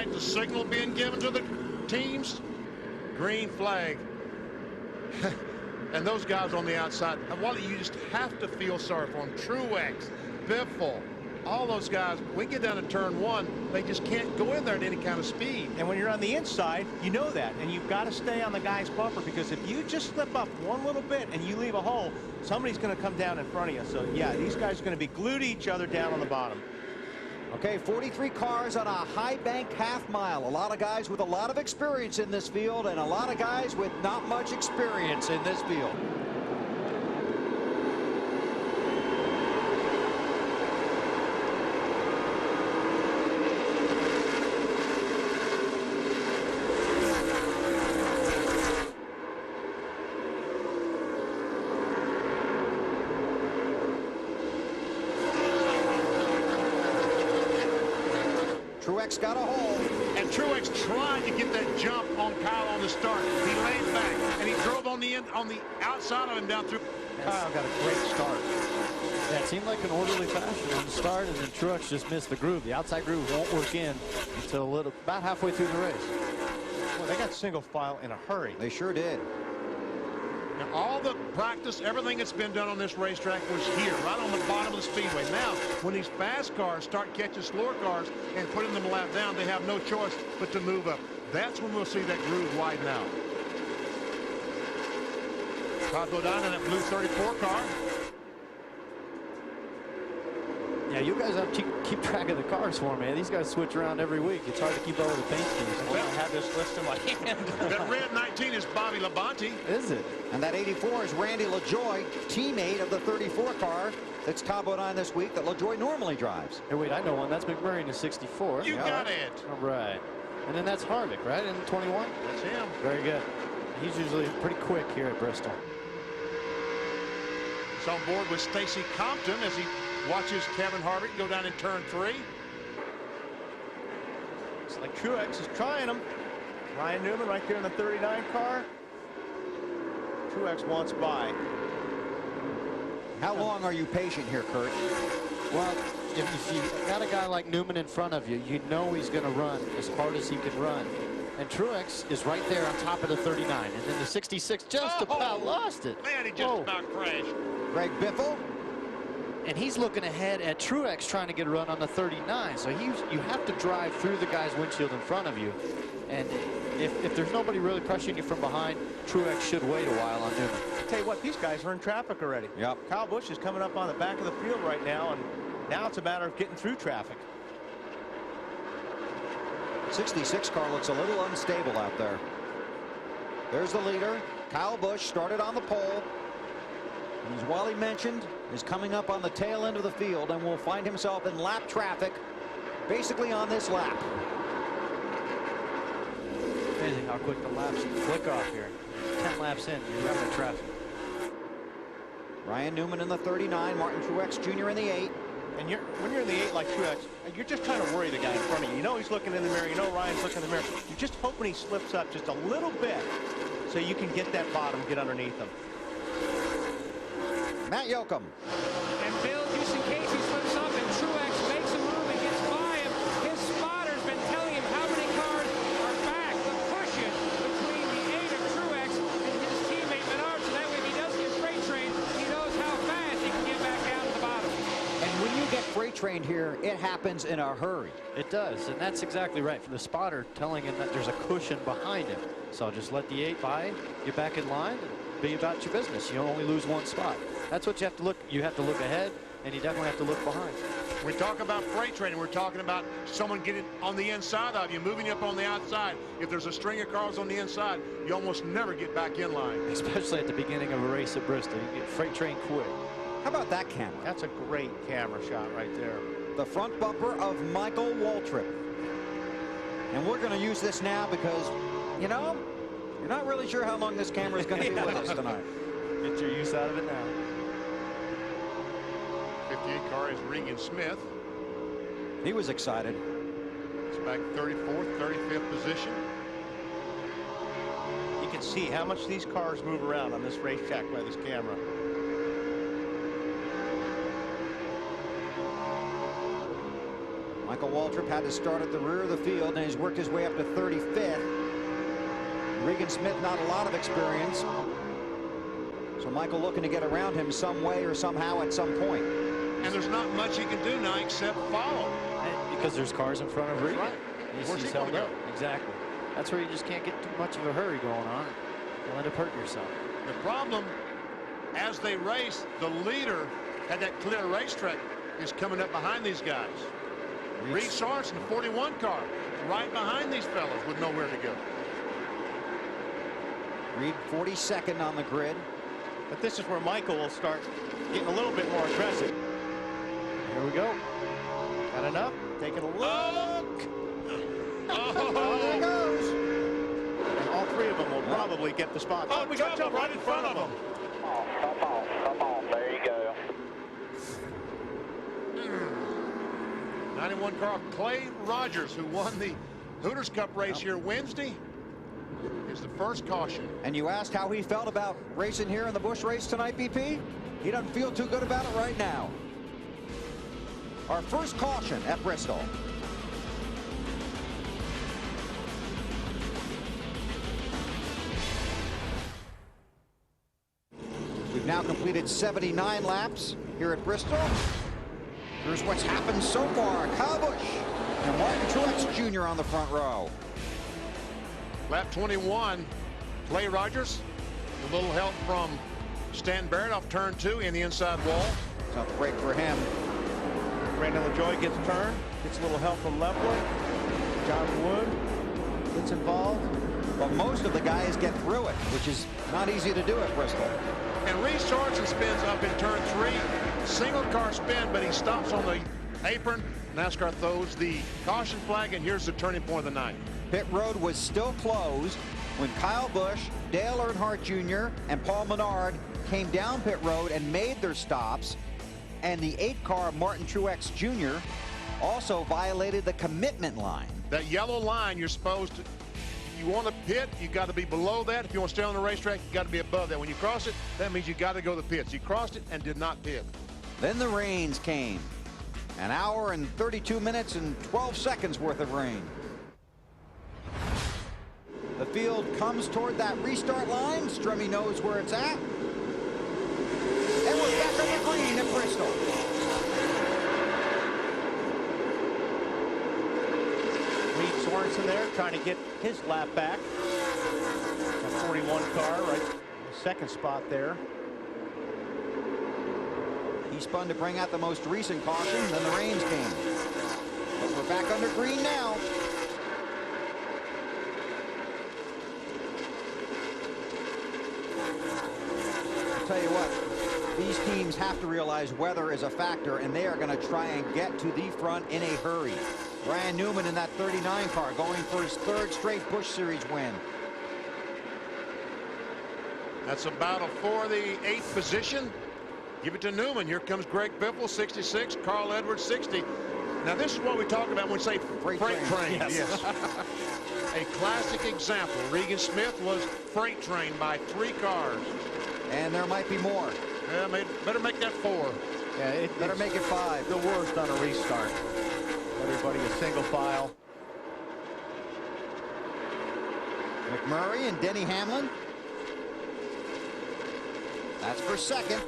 like the signal being given to the teams. Green flag. And those guys on the outside, Wally, you just have to feel sorry for them. Truex, Biffle, all those guys, we get down to turn one, they just can't go in there at any kind of speed. And when you're on the inside, you know that, and you've got to stay on the guy's bumper, because if you just slip up one little bit and you leave a hole, somebody's going to come down in front of you. So yeah, these guys are going to be glued to each other down on the bottom. Okay, 43 cars on a high bank half mile. A lot of guys with a lot of experience in this field, and a lot of guys with not much experience in this field. Truex got a hole. And Truex tried to get that jump on Kyle on the start. He laid back and he drove on the outside of him down through. Kyle got a great start. Yeah, it seemed like an orderly fashion on the start, and then Truex just missed the groove. The outside groove won't work in until about halfway through the race. Well, they got single file in a hurry. They sure did. Now, all the practice, everything that's been done on this racetrack was here, right on the bottom of the speedway. Now, when these fast cars start catching slower cars and putting them a lap down, they have no choice but to move up. That's when we'll see that groove widen out. Todd Bodine in that blue 34 car. Yeah, you guys have to keep track of the cars for me. These guys switch around every week. It's hard to keep up with the paint schemes. Well, I have this list in my hand. That red 19 is Bobby Labonte. Is it? And that 84 is Randy LaJoie, teammate of the 34 car that's Todd Bodine this week that LaJoie normally drives. Hey, wait, I know one. That's McMurray in the 64. You got it. All right. And then that's Harvick, right, in 21? That's him. Very good. He's usually pretty quick here at Bristol. He's on board with Stacy Compton as he watches Kevin Harvick go down in turn 3. It's like Truex is trying him. Ryan Newman right there in the 39 car. Truex wants by. How long are you patient here, Kurt? Well, if you got a guy like Newman in front of you, you know he's going to run as hard as he can run. And Truex is right there on top of the 39. And then the 66 just about lost it. Man, he just about crashed. Greg Biffle. And he's looking ahead at Truex trying to get a run on the 39. So you have to drive through the guy's windshield in front of you. And if there's nobody really pressuring you from behind, Truex should wait a while on Newman. I'll tell you what, these guys are in traffic already. Yep. Kyle Busch is coming up on the back of the field right now, and now it's a matter of getting through traffic. 66 car looks a little unstable out there. There's the leader. Kyle Busch started on the pole. And as Wally mentioned, is coming up on the tail end of the field and will find himself in lap traffic basically on this lap. Amazing how quick the laps flick off here. 10 laps in, you're out of traffic. Ryan Newman in the 39, Martin Truex Jr. in the 8. And when you're in the 8 like Truex, you're just trying to worry the guy in front of you. You know he's looking in the mirror. You know Ryan's looking in the mirror. You're just hoping he slips up just a little bit so you can get that bottom, get underneath him. Matt Yoakum. And Bill, just in case he slips up and Truex makes a move and gets by him, his spotter's been telling him how many cars are back. The cushion between the 8 of Truex and his teammate Menard, so that way if he does get freight trained, he knows how fast he can get back down to the bottom. And when you get freight trained here, it happens in a hurry. It does, and that's exactly right. For the spotter telling him that there's a cushion behind him. So just let the 8 by, get back in line, and be about your business. You only lose one spot. That's what you have to look. You have to look ahead, and you definitely have to look behind. We talk about freight training. We're talking about someone getting on the inside of you, moving you up on the outside. If there's a string of cars on the inside, you almost never get back in line. Especially at the beginning of a race at Bristol. You get freight train quick. How about that camera? That's a great camera shot right there. The front bumper of Michael Waltrip. And we're going to use this now because, you know, you're not really sure how long this camera is going to be with us tonight. Get your use out of it now. 58 car is Regan Smith. He was excited. It's back 34th, 35th position. You can see how much these cars move around on this racetrack by this camera. Michael Waltrip had to start at the rear of the field, and he's worked his way up to 35th. Regan Smith, not a lot of experience. So Michael looking to get around him some way or somehow at some point. And there's not much he can do now except follow. Because there's cars in front of Regan. Right. Where's he gonna go? Exactly. That's where you just can't get too much of a hurry going on. You'll end up hurting yourself. The problem, as they race, the leader had that clear racetrack is coming up behind these guys. Reed Sorensen, 41 car, right behind these fellas with nowhere to go. Reed 42nd on the grid. But this is where Michael will start getting a little bit more aggressive. Here we go. Got enough? Taking a look. Oh, There it goes. And all three of them will probably get the spot. Oh, we got trouble right in front of them. Come on, there you go. 91 car, Clay Rogers, who won the Hooters Cup race here Wednesday, is the first caution. And you asked how he felt about racing here in the Busch race tonight, BP? He doesn't feel too good about it right now. Our first caution at Bristol. We've now completed 79 laps here at Bristol. Here's what's happened so far. Kyle Busch and Martin Truex Jr. on the front row. Lap 21, Clay Rogers, a little help from Stan Barrett off turn 2 in the inside wall. Tough break for him. Brandon LaJoie gets turned. Gets a little help from Lovewood. John Wood gets involved. But most of the guys get through it, which is not easy to do at Bristol. And Reed Sorensen spins up in turn 3. Single car spin, but he stops on the apron. NASCAR throws the caution flag, and here's the turning point of the night. Pit road was still closed when Kyle Busch, Dale Earnhardt Jr., and Paul Menard came down pit road and made their stops. And the 8-car Martin Truex Jr. also violated the commitment line. That yellow line, you're supposed to, if you want to pit, you got to be below that. If you want to stay on the racetrack, you got to be above that. When you cross it, that means you got to go to the pits. You crossed it and did not pit. Then the rains came. An hour and 32 minutes and 12 seconds worth of rain. The field comes toward that restart line. Stremme knows where it's at. And we're back on the green at Bristol. Reed Sorensen there trying to get his lap back. That 41 car right in the second spot there. He spun to bring out the most recent caution, then the rains came. But we're back under green now. I'll tell you what, these teams have to realize weather is a factor, and they are going to try and get to the front in a hurry. Ryan Newman in that 39 car going for his 3rd straight Busch Series win. That's a battle for the 8th position. Give it to Newman. Here comes Greg Biffle, 66. Carl Edwards, 60. Now, this is what we talk about when we say freight train. Yes. A classic example. Regan Smith was freight trained by 3 cars. And there might be more. Yeah, better make that 4. Yeah, it Better make it 5. the worst on a restart. Everybody a single file. McMurray and Denny Hamlin. That's for 2nd.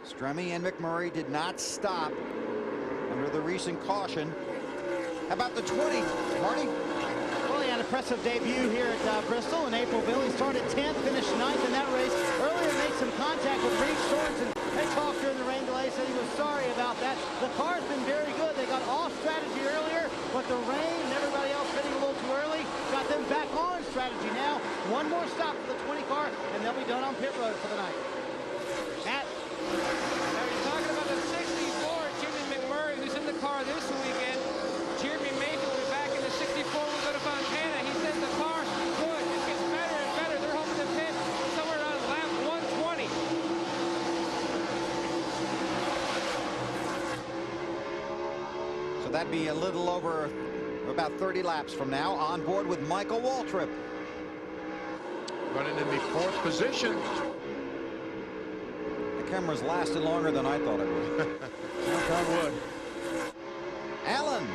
Stremme and McMurray did not stop under the recent caution. How about the 20, Marty? Well, he had an impressive debut here at Bristol in Aprilville. He started 10th, finished 9th in that race. Earlier made some contact with Reed Sorensen. They talked during the rain delay, said he was sorry about that. The car's been very good. They got off strategy earlier, but the rain and everybody else hitting a little too early got them back on strategy now. One more stop for the 20 car, and they'll be done on pit road for the night. Matt? Now you're talking about the 64, Jimmy McMurray, who's in the car this weekend. Jeremy Mayfield will be back in the 64. We'll go to Fontana. He says the car's good. It gets better and better. They're hoping to pit somewhere around lap 120. So that'd be a little over about 30 laps from now. On board with Michael Waltrip. Running in the 4th position. camera's lasted longer than I thought it would. Knock on wood. Allen.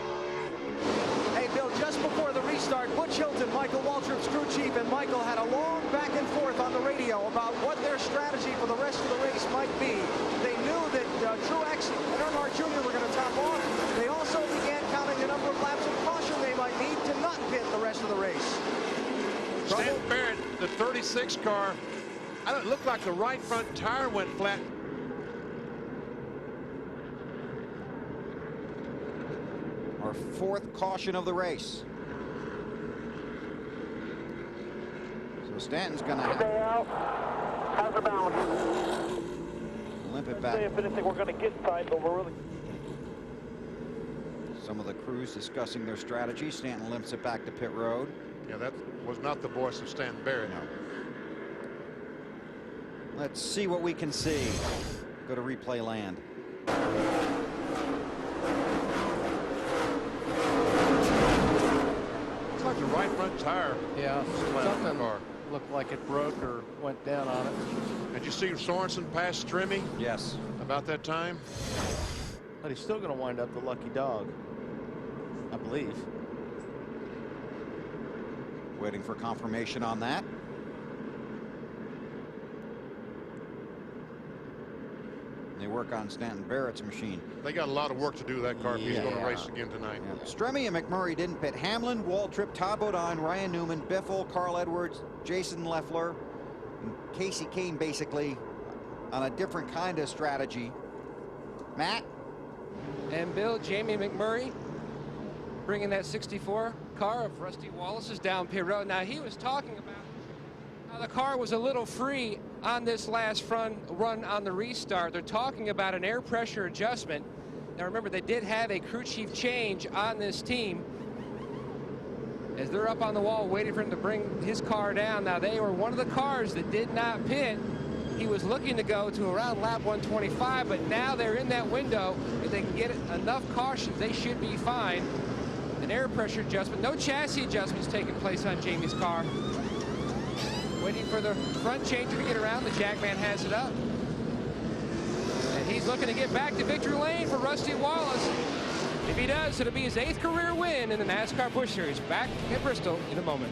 Hey, Bill, just before the restart, Butch Hilton, Michael Waltrip's crew chief, and Michael had a long back and forth on the radio about what their strategy for the rest of the race might be. They knew that Truex and Earnhardt Jr. were going to top off. They also began counting the number of laps of caution they might need to not pit the rest of the race. Stan Barrett, the 36 car, it looked like the right front tire went flat. Our fourth caution of the race. So Stanton's going to Stay out. How's the balance? limp it back. If anything, we're going to get tight, but we're really... Some of the crews discussing their strategy. Stanton limps it back to pit road. Yeah, that was not the voice of Stan Barrett. No. Let's see what we can see. Go to replay land. It's like the right front tire. Yeah, Flat on the something car. looked like it broke or went down on it. Did you see Sorensen pass Strimmy Yes. about that time? But he's still going to wind up the lucky dog, I believe. Waiting for confirmation on that. They work on Stanton Barrett's machine. They got a lot of work to do to that car if he's going to race again tonight. Yeah. Stremme and McMurray didn't pit. Hamlin, Waltrip, Todd Bodine, Ryan Newman, Biffle, Carl Edwards, Jason Leffler, and Casey Kane basically on a different kind of strategy. Matt? And Bill, Jamie McMurray bringing that 64 car of Rusty Wallace's down pit road. Now, he was talking about how the car was a little free on this last run on the restart. They're talking about an air pressure adjustment. Now, remember, they did have a crew chief change on this team. As they're up on the wall waiting for him to bring his car down. Now, they were one of the cars that did not pit. He was looking to go to around lap 125, but now they're in that window. If they can get enough cautions, they should be fine. An air pressure adjustment. No chassis adjustments taking place on Jamie's car. Waiting for the front changer to get around. The Jackman has it up. And he's looking to get back to victory lane for Rusty Wallace. If he does, it'll be his 8th career win in the NASCAR Busch Series. Back at Bristol in a moment.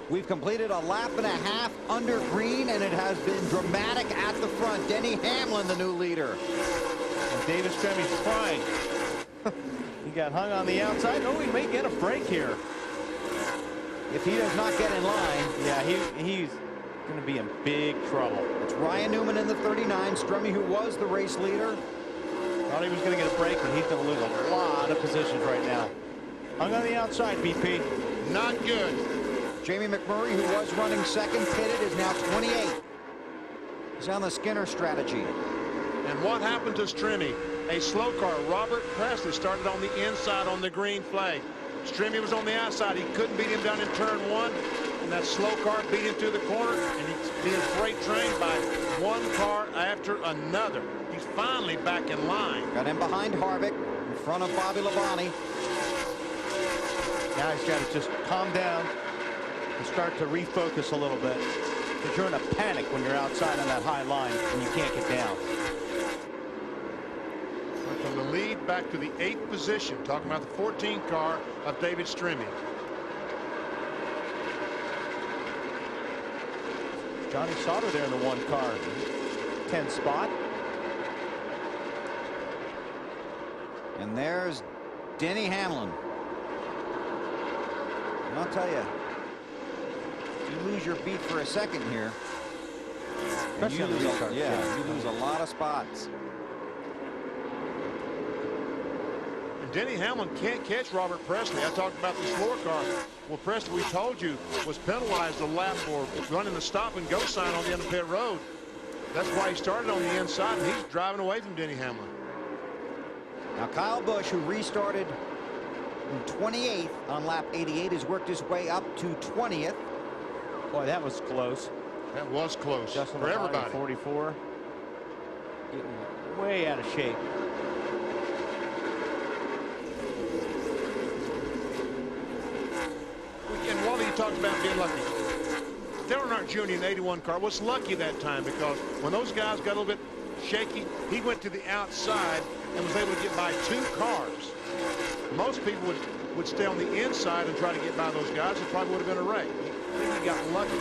We've completed a lap and a half under green, and it has been dramatic at the front. Denny Hamlin, the new leader. And David Stremme's trying. He got hung on the outside. Oh, he may get a break here. If he does not get in line. Yeah, he's going to be in big trouble. It's Ryan Newman in the 39. Stremme, who was the race leader. Thought he was going to get a break, but he's going to lose a lot of positions right now. Hung on the outside, BP. Not good. Jamie McMurray, who was running second, pitted, is now 28. He's on the Skinner strategy. And what happened to Stremme? A slow car. Robert Presley started on the inside on the green flag. Stremme was on the outside. He couldn't beat him down in turn 1. And that slow car beat him through the corner. And he's being freight trained by one car after another. He's finally back in line. Got him behind Harvick, in front of Bobby Labonte. Now he's got to just calm down and start to refocus a little bit. Because you're in a panic when you're outside on that high line and you can't get down. From the lead back to the 8th position. Talking about the 14 car of David Stremme. Johnny Sauter there in the 1 car. 10 spot. And there's Denny Hamlin. And I'll tell you, you lose your beat for a second here. Especially on the restart. Yeah, you lose a lot of spots. And Denny Hamlin can't catch Robert Presley. I talked about the slower car. Well, Presley, we told you, was penalized a lap for running the stop and go sign on the end of pit road. That's why he started on the inside, and he's driving away from Denny Hamlin. Now Kyle Busch, who restarted in 28th on lap 88, has worked his way up to 20th. Boy, that was close. That was close Justin for Labonte, everybody. 44. Getting way out of shape. And while he talked about being lucky. Dale Earnhardt Jr. in the 81 car was lucky that time because when those guys got a little bit shaky, he went to the outside and was able to get by 2 cars. Most people would stay on the inside and try to get by those guys. It probably would have been a wreck. He got lucky.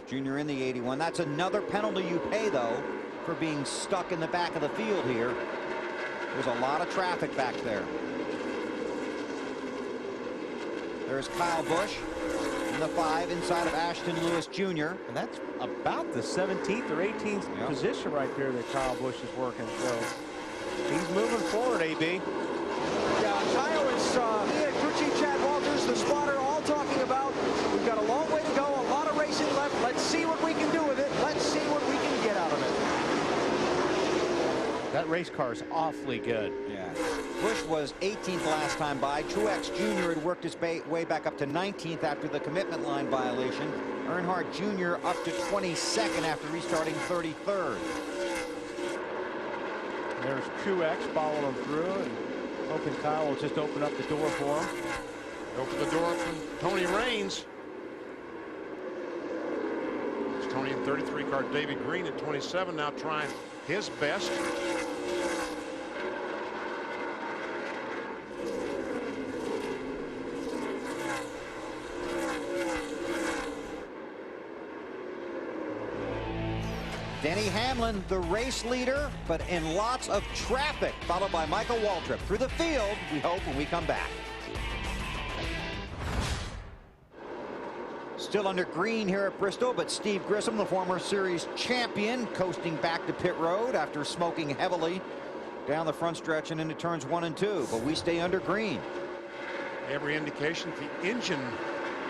Junior in the 81. That's another penalty you pay, though, for being stuck in the back of the field here. There's a lot of traffic back there. There's Kyle Busch in the 5 inside of Ashton Lewis Jr. And that's about the 17th or 18th position right there that Kyle Busch is working. So he's moving forward, AB. Yeah, Kyle is he and crew chief Chad Walters, the spotter, all talking about we've got a long way to go, a lot of racing left. Let's see what we can do with it. Let's see what we can get out of it. That race car is awfully good. Yeah. Busch was 18th last time by. Truex Jr. had worked his way back up to 19th after the commitment line violation. Earnhardt Jr. up to 22nd after restarting 33rd. There's Truex following him through and hoping Kyle will just open up the door for him. Open the door from Tony Raines. It's Tony in 33 car. David Green at 27 now trying his best. Denny Hamlin, the race leader, but in lots of traffic, followed by Michael Waltrip. Through the field, we hope, when we come back. Still under green here at Bristol, but Steve Grissom, the former series champion, coasting back to pit road after smoking heavily down the front stretch and into turns 1 and 2. But we stay under green. Every indication the engine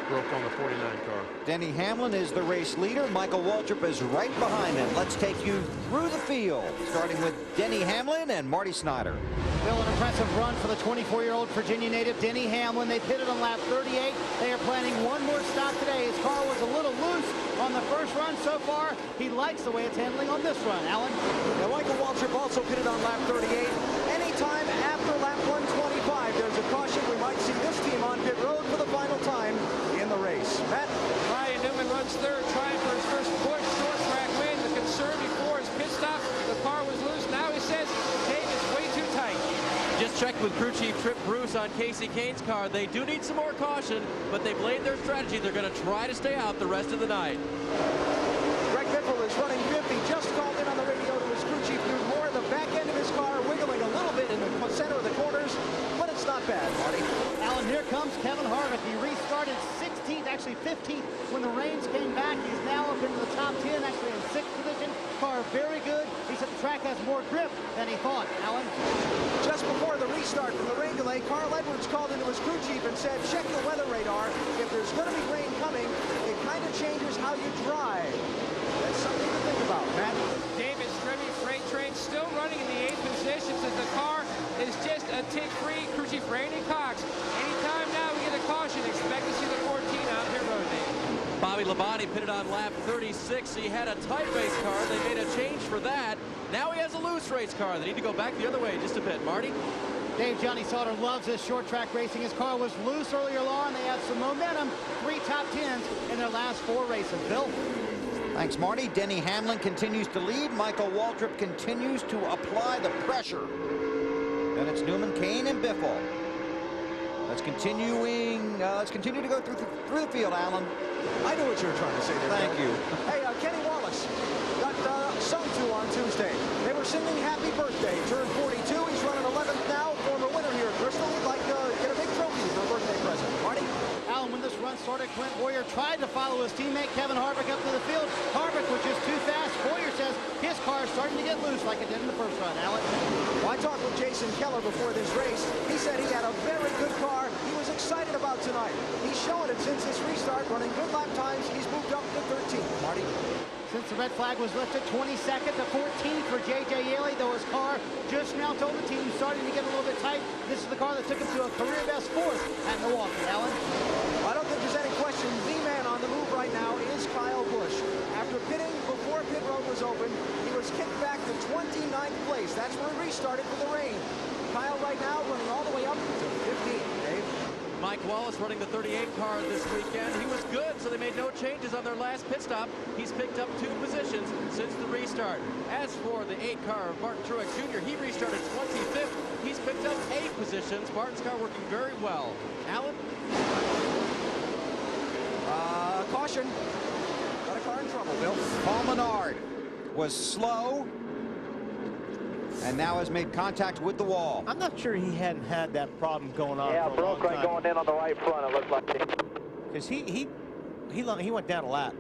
broke on the 49 car. Denny Hamlin is the race leader. Michael Waltrip is right behind him. Let's take you through the field, starting with Denny Hamlin and Marty Snyder. Bill, an impressive run for the 24-year-old Virginia native Denny Hamlin. They pitted on lap 38. They are planning one more stop today. His car was a little loose on the first run so far. He likes the way it's handling on this run. Alan? Now, Michael Waltrip also pitted on lap 38. Anytime after lap 125, there's a caution. We might see this team on pit road for the final time in the race. Matt? Ryan Newman runs third, trying for his first Busch short track win. The concern before his pit stop, the car was loose. Now he says, hey, it's way too tight. Just checked with crew chief Trip Bruce on Casey Kane's car. They do need some more caution, but they've laid their strategy. They're going to try to stay out the rest of the night. Greg Biffle is running 50. Just called in on the radio to his crew chief, Newt Moore. The back end of his car wiggling a little bit in the center of the corners, but it's not bad, Marty. Alan, here comes Kevin Harvick. He restarted 16th, actually 15th when the rains came back. He's now up into the top 10, actually in 6th position. Car very good. He said the track has more grip than he thought. Alan? Just before the restart from the rain delay, Carl Edwards called into his crew chief and said, check the weather radar. If there's going to be rain coming, it kind of changes how you drive. That's something to think about, Matt. David Strebe freight train still running in the 8th position since the car is just a tick free. Crew chief Randy Cox. Anytime now we get a caution, expect to see the 14 out here road, Dave. Bobby Labonte pitted on lap 36. He had a tight race car. They made a change for that. Now he has a loose race car. They need to go back the other way just a bit. Marty? Dave, Johnny Sauter loves this short track racing. His car was loose earlier on. They have some momentum. 3 top 10s in their last 4 races. Bill? Thanks, Marty. Denny Hamlin continues to lead. Michael Waltrip continues to apply the pressure. Then it's Newman, Kane, and Biffle. Let's continue to go through the field, Alan. I know what you're trying to say there. Thank Bill. you. Hey, Kenny Wallace got sung to on Tuesday. They were singing happy birthday. Turned 42. He's running 11th now. Former winner here at Bristol. He'd like to get a big trophy for a birthday present. Marty? Alan, when this run started, Clint Boyer tried to follow his teammate Kevin Harvick up to the field. Harvick was just too fast. Boyer says his car is starting to get loose like it did in the first run. Alan? Well, I talked with Jason Keller before this race. He said he had a very good car. He was excited about tonight. He's shown it since this restart, running good lap times. He's moved up to 13th. Marty? Since the red flag was lifted, 22nd to 14th for J.J. Yaley, though his car just now told the team starting to get a little bit tight. This is the car that took him to a career best 4th at Milwaukee. Alan? I don't think there's any question. The man on the move right now is Kyle Busch. After pitting before pit road was open, he was kicked back to 29th place. That's where he restarted for the rain. Kyle right now running all the way up to 15th, Dave. Mike Wallace running the 38 car this weekend. He was good, so they made no changes on their last pit stop. He's picked up 2 positions since the restart. As for the 8 car of Martin Truex Jr., he restarted 25th. He's picked up 8 positions. Martin's car working very well. Alan? Caution. Got a car in trouble, Bill. Paul Menard was slow and now has made contact with the wall. I'm not sure he hadn't had that problem going on. Yeah, for a broke long right time. going in on the right front, it looked like. Because he went down a lap.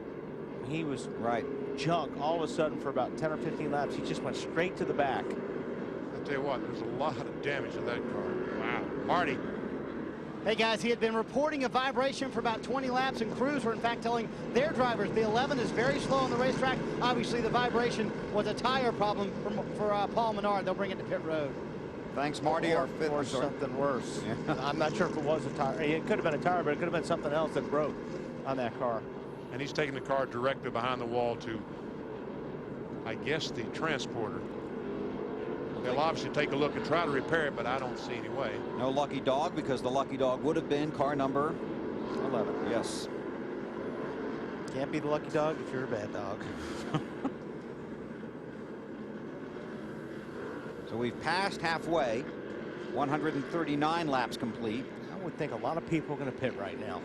He was Right. junk all of a sudden for about 10 or 15 laps. He just went straight to the back. I'll tell you what, there's a lot of damage to that car. Wow. Marty. Hey guys, he had been reporting a vibration for about 20 laps, and crews were in fact telling their drivers the 11 is very slow on the racetrack. Obviously the vibration was a tire problem for Paul Menard. They'll bring it to pit road. Thanks, Marty, our fifth Or resort. something worse. Yeah. I'm not sure if it was a tire. It could have been a tire, but it could have been something else that broke on that car. And he's taking the car directly behind the wall to, I guess, the transporter. They'll obviously take a look and try to repair it, but I don't see any way. No lucky dog, because the lucky dog would have been car number 11. Yes. Can't be the lucky dog if you're a bad dog. So we've passed halfway. 139 laps complete. I would think a lot of people are going to pit right now.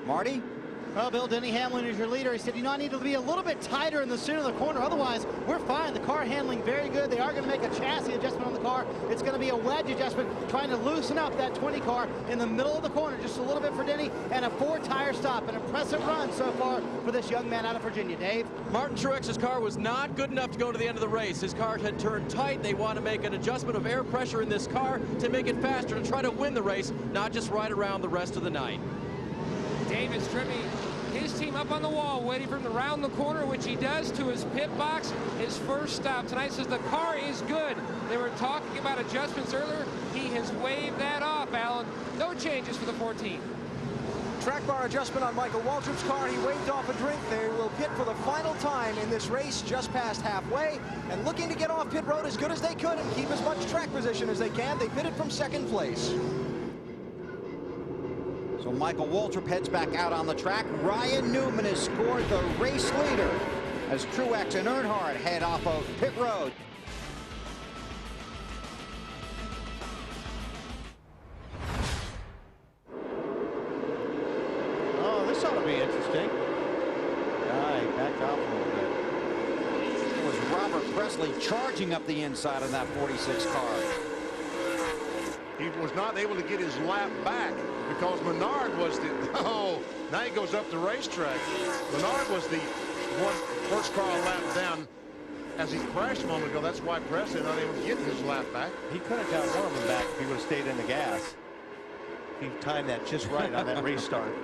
Marty? Well, Bill, Denny Hamlin is your leader. He said, you know, I need to be a little bit tighter in the center of the corner. Otherwise, we're fine. The car handling very good. They are going to make a chassis adjustment on the car. It's going to be a wedge adjustment, trying to loosen up that 20 car in the middle of the corner just a little bit for Denny, and a 4-tire stop. An impressive run so far for this young man out of Virginia. Dave? Martin Truex's car was not good enough to go to the end of the race. His car had turned tight. They want to make an adjustment of air pressure in this car to make it faster, to try to win the race, not just ride around the rest of the night. David's trimming his team up on the wall, waiting for him to round the corner, which he does to his pit box. His first stop tonight says the car is good. They were talking about adjustments earlier. He has waved that off, Alan. No changes for the 14. Track bar adjustment on Michael Waltrip's car. He waved off a drink. They will pit for the final time in this race, just past halfway, and looking to get off pit road as good as they could and keep as much track position as they can. They pitted from second place. So Michael Waltrip heads back out on the track. Ryan Newman has scored the race leader as Truex and Earnhardt head off of pit road. Oh, this ought to be interesting. He backed off a little bit. It was Robert Presley charging up the inside of that 46 car. He was not able to get his lap back because Menard was the, now he goes up the racetrack. Menard was the first car lap down as he crashed a moment ago. That's why Presley not able to get his lap back. He could have got one of them back if he would have stayed in the gas. He timed that just right on that restart.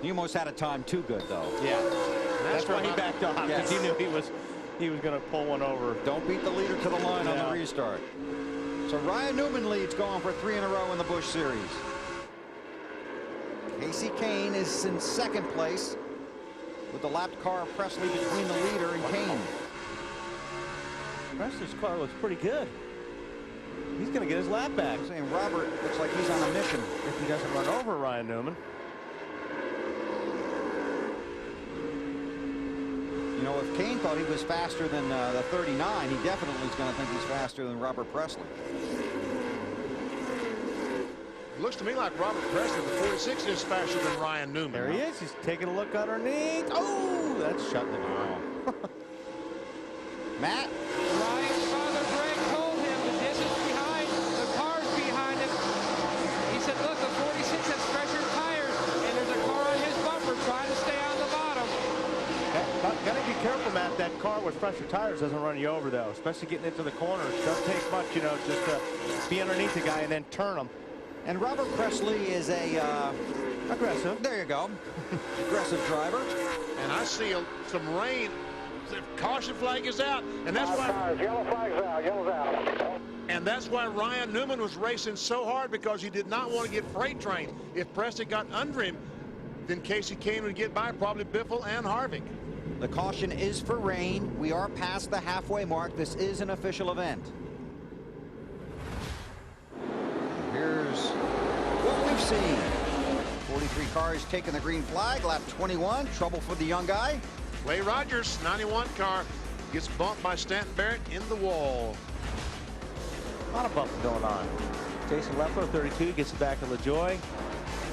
He almost had a time too good, though. Yeah, that's why he backed off, because Yes. he knew he was going to pull one over. Don't beat the leader to the line on the restart. So Ryan Newman leads, going for 3 in a row in the Busch Series. Casey Kane is in second place with the lapped car of Presley between the leader and Kane. Presley's car looks pretty good. He's going to get his lap back. I'm saying Robert looks like he's on a mission. If he doesn't run over Ryan Newman. You know, if Kane thought he was faster than the 39, he definitely is going to think he's faster than Robert Presley. It looks to me like Robert Presley, the 46, is faster than Ryan Newman. There he is. He's taking a look underneath. Oh, that's shutting it down. Matt? Ryan's father, Greg, told him the distance behind, the car's behind him. He said, look, the 46 has fresher tires, and there's a car on his bumper trying to stay on the bottom. Got to be careful, Matt. That car with fresher tires doesn't run you over, though, especially getting into the corners. Doesn't take much, you know, just to be underneath the guy and then turn him. And Robert Presley is a... aggressive. There you go. Aggressive driver. And I see some rain. The caution flag is out, and that's why... Yellow flag's out, yellow's out. And that's why Ryan Newman was racing so hard, because he did not want to get freight trained. If Presley got under him, then Casey Kane would get by, probably Biffle and Harvick. The caution is for rain. We are past the halfway mark. This is an official event. Here's what we've seen. 43 cars taking the green flag. Lap 21. Trouble for the young guy. Ray Rogers, 91 car, gets bumped by Stanton Barrett in the wall. A lot of bumping going on. Jason Leffler, 32, gets the back of LaJoy.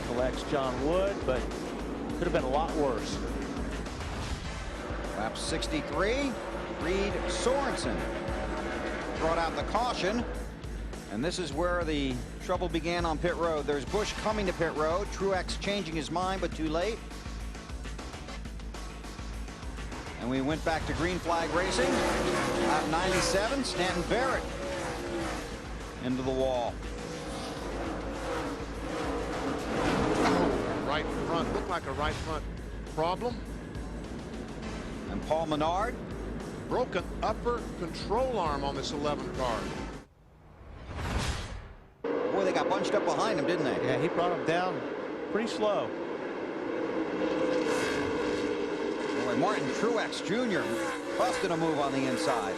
Collects John Wood, but could have been a lot worse. Lap 63. Reed Sorensen brought out the caution. And this is where the trouble began on pit road. There's Busch coming to pit road. Truex changing his mind, but too late. And we went back to green flag racing. Lap 97, Stanton Barrett into the wall. Right front, looked like a right front problem. And Paul Menard. Broken upper control arm on this 11 car. Boy, they got bunched up behind him, didn't they? Yeah, he brought him down pretty slow. Boy, Martin Truex Jr. busted a move on the inside.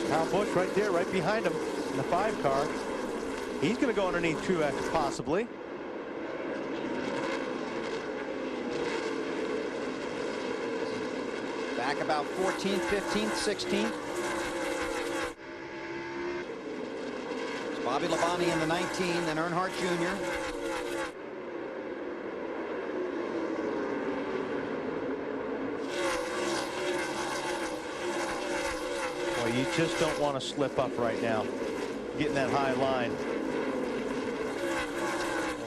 Kyle Busch right there, right behind him in the 5 car. He's going to go underneath Truex, possibly. Back about 14th, 15th, 16th. It's Bobby Labonte in the 19, then Earnhardt Jr. Well, you just don't want to slip up right now. Getting that high line.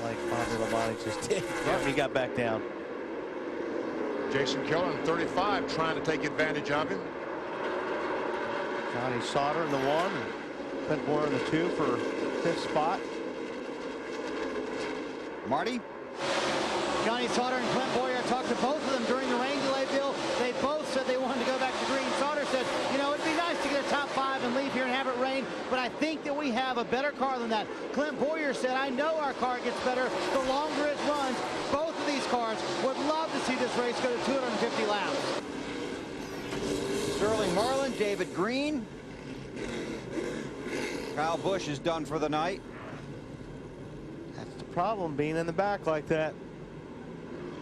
Like Bobby Labonte just did. Yeah, he got back down. Jason Keller in 35 trying to take advantage of him. Johnny Sauter in the 1. Clint Boyer in the 2 for 5th spot. Marty. Johnny Sauter and Clint Boyer talked to both of them during the rain delay, Bill. They both said they wanted to go back to green. Sauter said, you know, it'd be nice to get a top 5 and leave here and have it rain, but I think that we have a better car than that. Clint Boyer said, I know our car gets better the longer it runs. Both of these cars would love to see this race go to 250 laps. Sterling Marlin, David Green. Kyle Busch is done for the night. That's the problem, being in the back like that.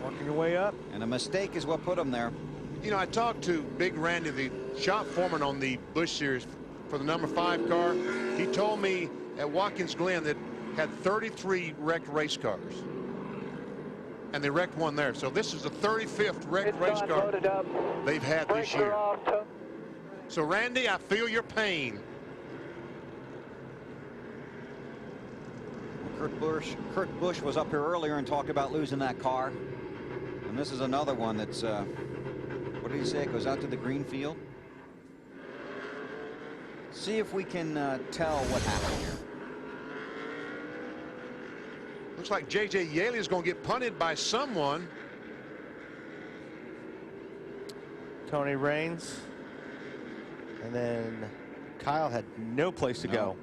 Working your way up. And a mistake is what put him there. You know, I talked to Big Randy, the shop foreman on the Busch Series for the number 5 car. He told me at Watkins Glen that had 33 wrecked race cars. And they wrecked one there. So this is the 35th wrecked race car they've had this year. So, Randy, I feel your pain. Kurt Busch was up here earlier and talked about losing that car. And this is another one that's, what did he say? It goes out to the green field. See if we can tell what happened here. Looks like J.J. Yaley is going to get punted by someone. Tony Raines. And then Kyle had no place to go.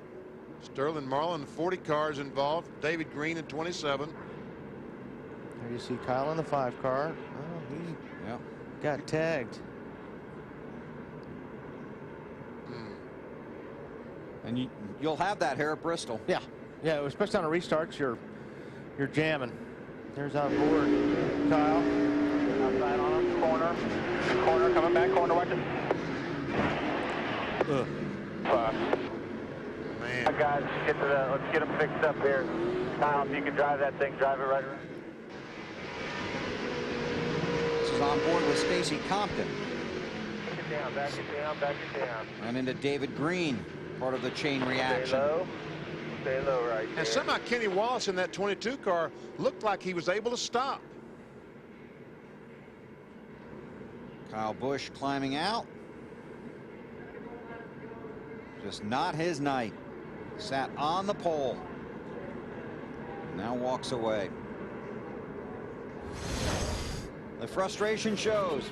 Sterling Marlin, 40 cars involved. David Green in 27. There you see Kyle in the 5 car. Oh, he got tagged. And you'll have that here at Bristol. Yeah, especially on a restart, you're jamming. There's on board Kyle. Outside on him, corner coming back, corner, watch it. Man. Guys, let's get them fixed up here. Kyle, if you can drive that thing, drive it right around. This is on board with Stacy Compton. Back it down, back it down, back it down. And into David Green, part of the chain reaction. Stay low right there. And somehow Kenny Wallace in that 22 car looked like he was able to stop. Kyle Busch climbing out. Just not his night. Sat on the pole. Now walks away. The frustration shows.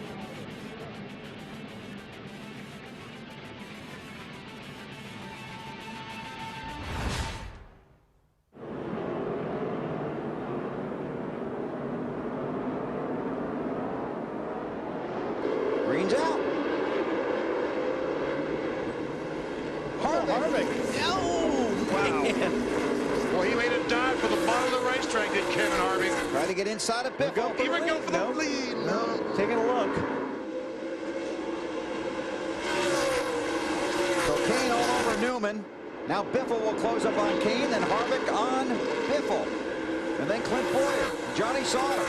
Green's out. Harvick get inside of Biffle. Even go for the lead. No. Taking a look. So Kane all over Newman. Now Biffle will close up on Kane, then Harvick on Biffle. And then Clint Boyer, Johnny Sauter.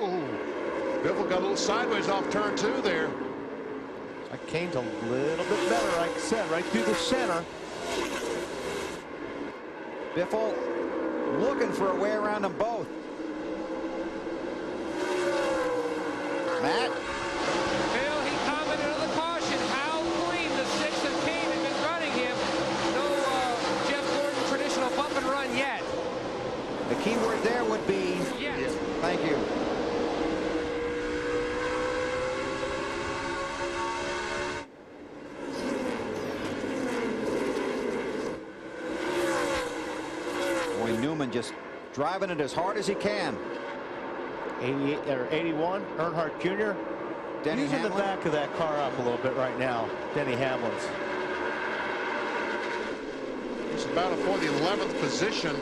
Oh, Biffle got a little sideways off turn 2 there. Kane's a little bit better, like I said, right through the center. Biffle looking for a way around them both. Matt? Bill, he commented on the caution. How clean the 6 of Kane had been running him. No Jeff Gordon traditional bump and run yet. The key word there would be Yes. Thank you. Boy, Newman just driving it as hard as he can. 88 or 81, Earnhardt Jr. Denny Using the Hamlin. back of that car up a little bit right now. Denny Hamlin's. It's a battle for the 11th position.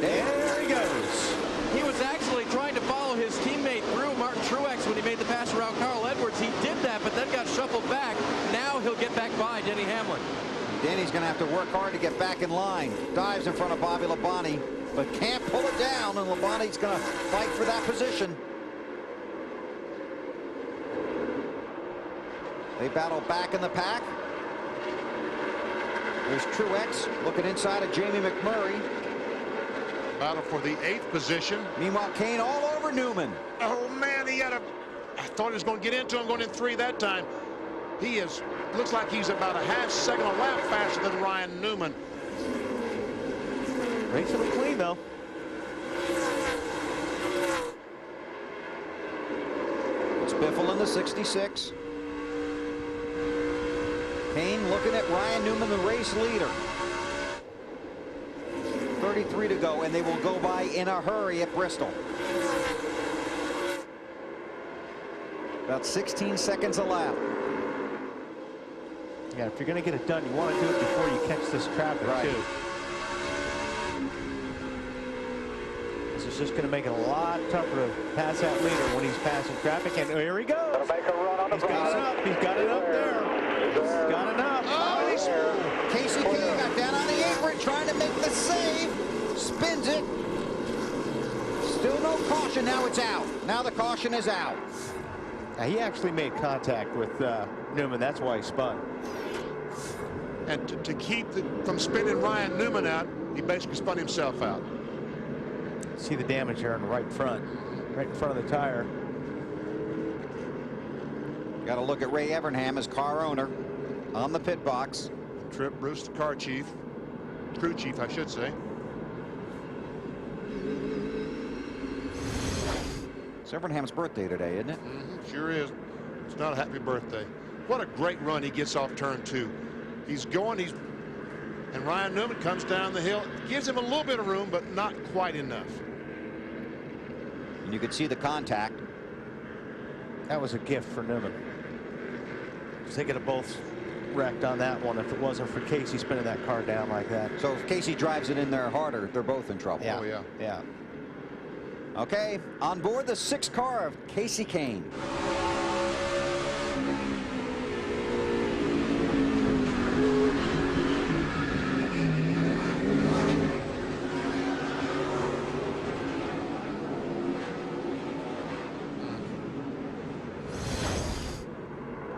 There he goes. He was actually trying to follow his teammate through, Martin Truex, when he made the pass around Carl Edwards. He did that, but then got shuffled back. Now he'll get back by Denny Hamlin. Denny's going to have to work hard to get back in line. Dives in front of Bobby Labonte, but can't pull it down, and Labonte's going to fight for that position. They battle back in the pack. There's Truex looking inside of Jamie McMurray. Battle for the 8th position. Meanwhile, Kane all over Newman. Oh, man, he had a... I thought he was going to get into him, going in 3 that time. He is... Looks like he's about a half second a lap faster than Ryan Newman. Racing it clean, though. It's Biffle in the 66. Kane looking at Ryan Newman, the race leader. 33 to go, and they will go by in a hurry at Bristol. About 16 seconds a lap. Yeah, if you're going to get it done, you want to do it before you catch this traffic, Right. too. This is just going to make it a lot tougher to pass that leader when he's passing traffic. And here he goes. Make a run on the He's got it up. He's got it up there. He's got it up. Oh, Casey Kane got down on the apron trying to make the save. Spins it. Still no caution. Now it's out. Now the caution is out. Now, he actually made contact with Newman. That's why he spun. And to keep from spinning Ryan Newman out, he basically spun himself out. See the damage there in the right front of the tire. Got to look at Ray Evernham as car owner on the pit box. Trip Bruce, the car chief, crew chief, I should say. It's Evernham's birthday today, isn't it? Sure is. It's not a happy birthday. What a great run he gets off turn 2. He's going, and Ryan Newman comes down the hill, gives him a little bit of room, but not quite enough. And you could see the contact. That was a gift for Newman. They could have both wrecked on that one if it wasn't for Casey spinning that car down like that. So if Casey drives it in there harder, they're both in trouble. Yeah. Oh, yeah. Yeah. Okay, on board the 6th car of Casey Kane.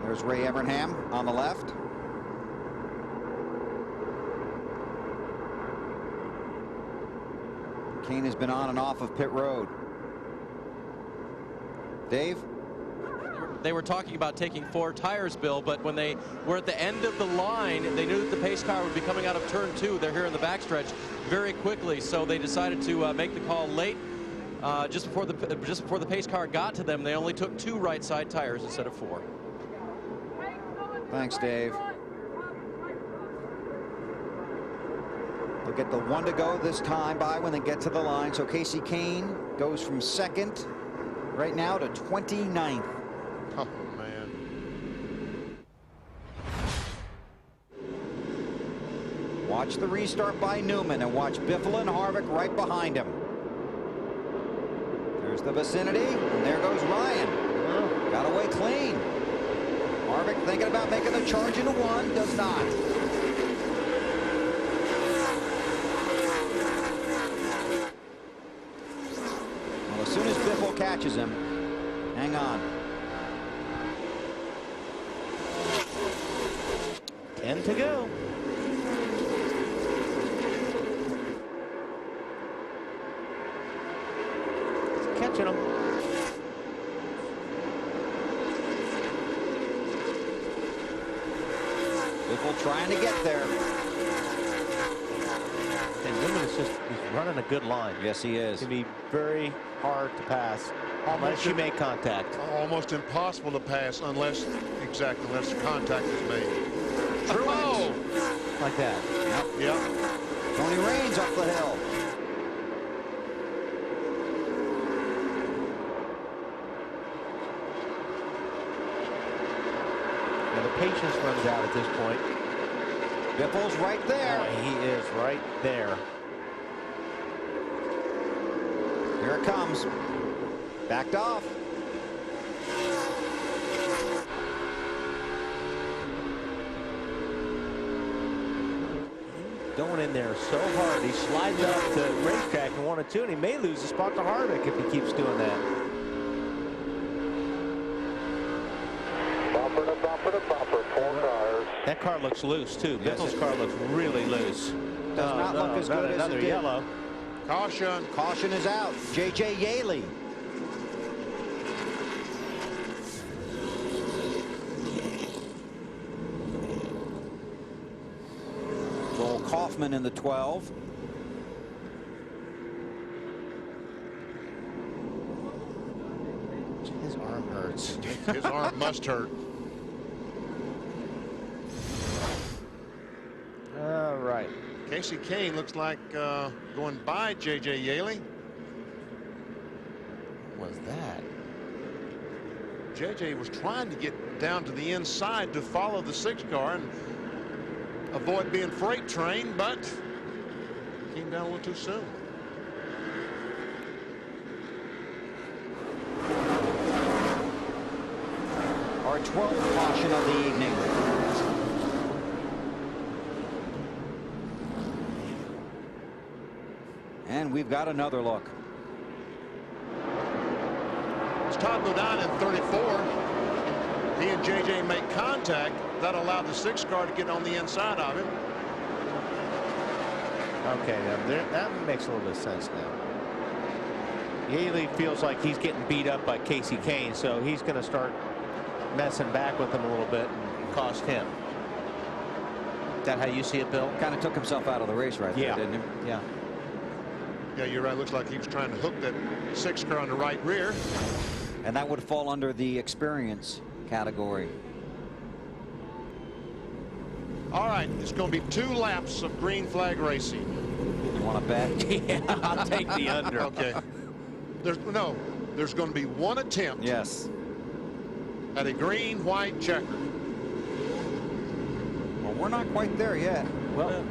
There's Ray Evernham on the left. Kane has been on and off of pit road. Dave? They were talking about taking 4 tires, Bill, but when they were at the end of the line, they knew that the pace car would be coming out of turn 2. They're here in the backstretch very quickly, so they decided to make the call late. Just before the pace car got to them, they only took 2 right side tires instead of 4. Thanks, Dave. They'll get the 1 to go this time by when they get to the line. So Casey Kane goes from 2nd right now to 29th. Oh, man. Watch the restart by Newman and watch Biffle and Harvick right behind him. There's the vicinity, and there goes Ryan. Got away clean. Harvick thinking about making the charge into one, does not. Well, as soon as Biffle catches him, hang on. 10 to go. He's catching him. Biffle trying to get there. And Newman is just, he's running a good line. Yes, he is. It's going to be very hard to pass unless you make contact. Almost impossible to pass unless the contact is made. Oh! Like that. Yep. Tony Raines up the hill. Now the patience runs out at this point. Biffle's right there. Oh, he is right there. Here it comes. Backed off. Going in there so hard. He's sliding up the racetrack in 1 and 2, and he may lose the spot to Harvick if he keeps doing that. Bumper to bumper to bumper, 4 cars. That car looks loose, too. Yes, Biffle's car looks really loose. Does not look as good as another it did. yellow. Caution. Caution is out. J.J. Yaley. Joel Kaufman in the 12. His arm hurts. His arm must hurt. All right. Casey Kane looks like going by J.J. Yaley. What was that? J.J. was trying to get down to the inside to follow the 6 car and avoid being freight train, but came down a little too soon. Our 12th caution of the evening. And we've got another look. As Todd go down in 34, he and J.J. make contact. That allowed the 6 car to get on the inside of him. Okay, now that makes a little bit of sense now. Yaley feels like he's getting beat up by Casey Kane, so he's going to start messing back with him a little bit and cost him. Is that how you see it, Bill? Kind of took himself out of the race right there, didn't he? Yeah. Yeah, you're right. Looks like he was trying to hook that 6 car on the right rear. And that would fall under the experience category. All right, it's going to be 2 laps of green flag racing. You want to bet? Yeah, I'll take the under. Okay. There's going to be 1 attempt. Yes. At a green, white checker. Well, we're not quite there yet. Well,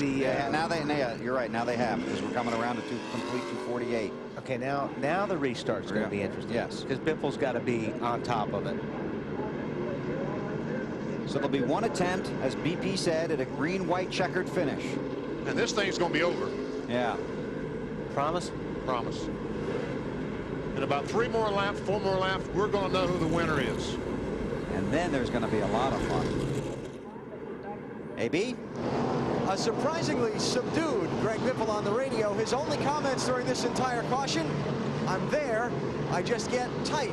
you're right. Now they have, because we're coming around to complete 248. okay, now the restart's going to be interesting. Yes. Because Biffle's got to be on top of it. So there'll be 1 attempt, as BP said, at a green-white checkered finish. And this thing's going to be over. Yeah. Promise? Promise. In about 3 more laps, 4 more laps, we're going to know who the winner is. And then there's going to be a lot of fun. AB? A surprisingly subdued Greg Biffle on the radio. His only comments during this entire caution: I'm there, I just get tight.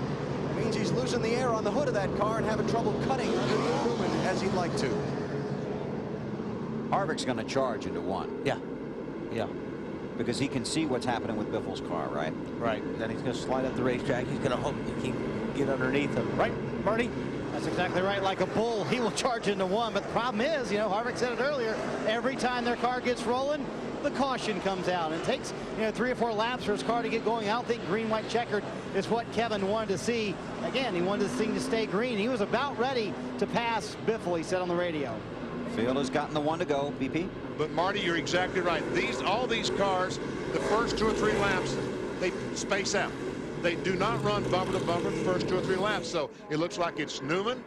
It means he's losing the air on the hood of that car and having trouble cutting underneath Newman as he'd like to. Harvick's going to charge into 1. Yeah. Yeah. Because he can see what's happening with Biffle's car, right? Right. Then he's going to slide up the racetrack. He's going to hope he can get underneath him. Right, Marty? That's exactly right. Like a bull, he will charge into 1. But the problem is, Harvick said it earlier, every time their car gets rolling, the caution comes out. And it takes, 3 or 4 laps for his car to get going. I don't think green-white checkered is what Kevin wanted to see. Again, he wanted this thing to stay green. He was about ready to pass Biffle, he said on the radio. Field has gotten the one to go, BP. But Marty, you're exactly right. All these cars, the first 2 or 3 laps, they space out. They do not run bumper to bumper the first 2 or 3 laps. So it looks like it's Newman,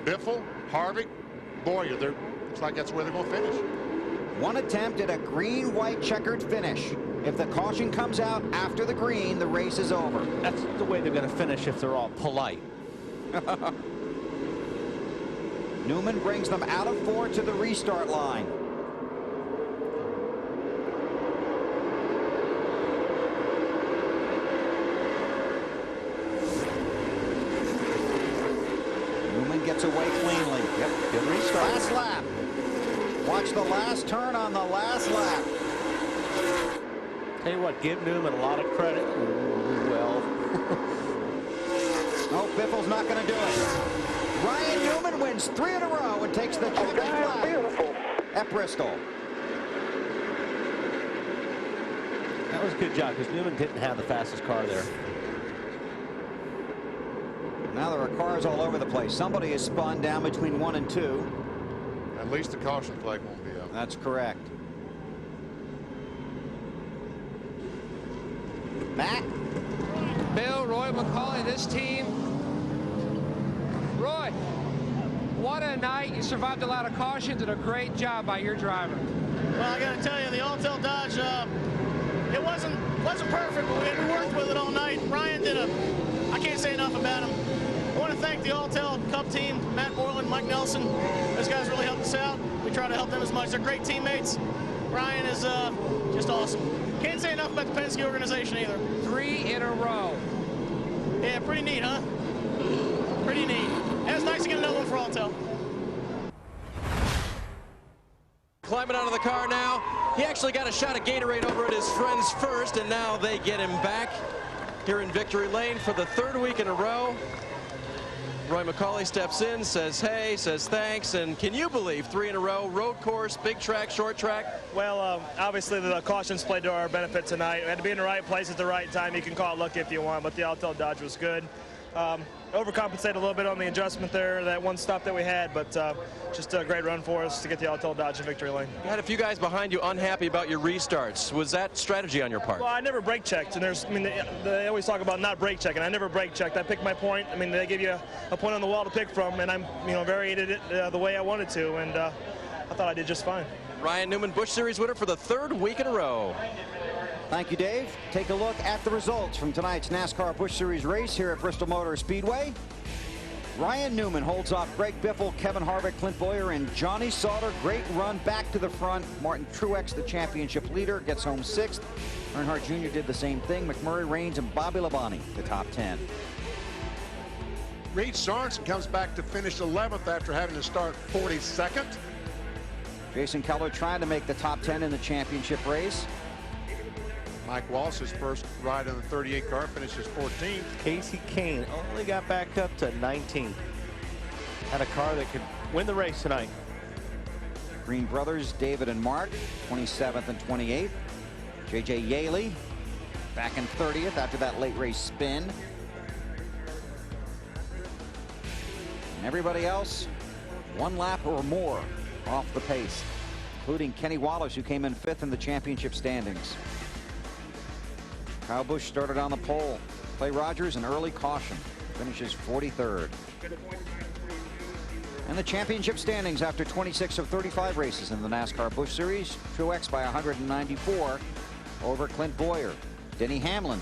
Biffle, Harvick, Boyer. Looks like that's where they're going to finish. One attempt at a green-white checkered finish. If the caution comes out after the green, the race is over. That's the way they're going to finish if they're all polite. Newman brings them out of 4 to the restart line. Newman gets away cleanly. Yep, good restart. Last lap. Watch the last turn on the last lap. Tell you what, give Newman a lot of credit. Well. No, Biffle's not going to do it. Ryan Newman wins 3 in a row and takes the checkered flag at Bristol. That was a good job because Newman didn't have the fastest car there. Now there are cars all over the place. Somebody is spun down between 1 and 2. At least the caution flag won't be up. That's correct. Matt. Bill, Roy McCauley, this team. Roy, what a night. You survived a lot of cautions and a great job by your driver. Well, I got to tell you, the Alltel Dodge, it wasn't perfect, but we worked with it all night. Ryan I can't say enough about him. I want to thank the Alltel Cup team, Matt Borland, Mike Nelson. Those guys really helped us out. We try to help them as much. They're great teammates. Ryan is just awesome. Can't say enough about the Penske organization either. 3 in a row. Yeah, pretty neat, huh? Pretty neat. And it's nice to get another one for Alltel. Climbing out of the car now. He actually got a shot of Gatorade over at his friends first, and now they get him back here in victory lane for the 3rd week in a row. Roy McCauley steps in, says hey, says thanks, and can you believe 3 in a row? Road course, big track, short track. Well, obviously the cautions played to our benefit tonight. We had to be in the right place at the right time. You can call it lucky if you want, but the Alltel Dodge was good. Overcompensated a little bit on the adjustment there, that one stop that we had, but just a great run for us to get the Alltel Dodge in victory lane. You had a few guys behind you unhappy about your restarts. Was that strategy on your part? Well, I never brake checked, and they always talk about not brake checking. I never brake checked. I picked my point. I mean, they give you a point on the wall to pick from, and I'm, variated it the way I wanted to, and I thought I did just fine. Ryan Newman, Busch Series winner for the 3rd week in a row. Thank you, Dave. Take a look at the results from tonight's NASCAR Busch Series race here at Bristol Motor Speedway. Ryan Newman holds off Greg Biffle, Kevin Harvick, Clint Boyer, and Johnny Sauter. Great run back to the front. Martin Truex, the championship leader, gets home 6th. Earnhardt Jr. did the same thing. McMurray, Raines, and Bobby Labonte, the top 10. Reed Sorensen comes back to finish 11th after having to start 42nd. Jason Keller trying to make the top 10 in the championship race. Mike Wallace's first ride in the 38 car finishes 14th. Casey Kane only got back up to 19th. Had a car that could win the race tonight. Green brothers, David and Mark, 27th and 28th. J.J. Yaley back in 30th after that late race spin. And everybody else, 1 lap or more off the pace, including Kenny Wallace, who came in 5th in the championship standings. Kyle Busch started on the pole. Clay Rogers, an early caution, finishes 43rd. And the championship standings after 26 of 35 races in the NASCAR Busch Series. Truex by 194 over Clint Boyer. Denny Hamlin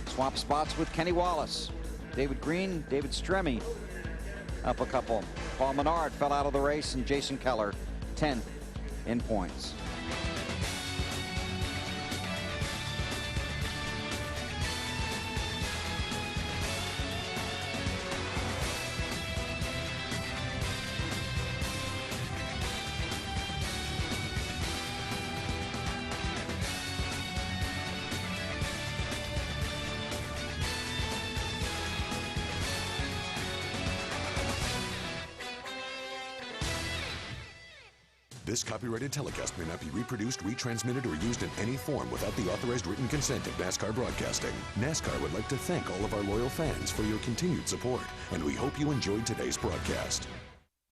swapped spots with Kenny Wallace. David Green, David Stremme up a couple. Paul Menard fell out of the race, and Jason Keller 10th in points. This copyrighted telecast may not be reproduced, retransmitted, or used in any form without the authorized written consent of NASCAR Broadcasting. NASCAR would like to thank all of our loyal fans for your continued support, and we hope you enjoyed today's broadcast.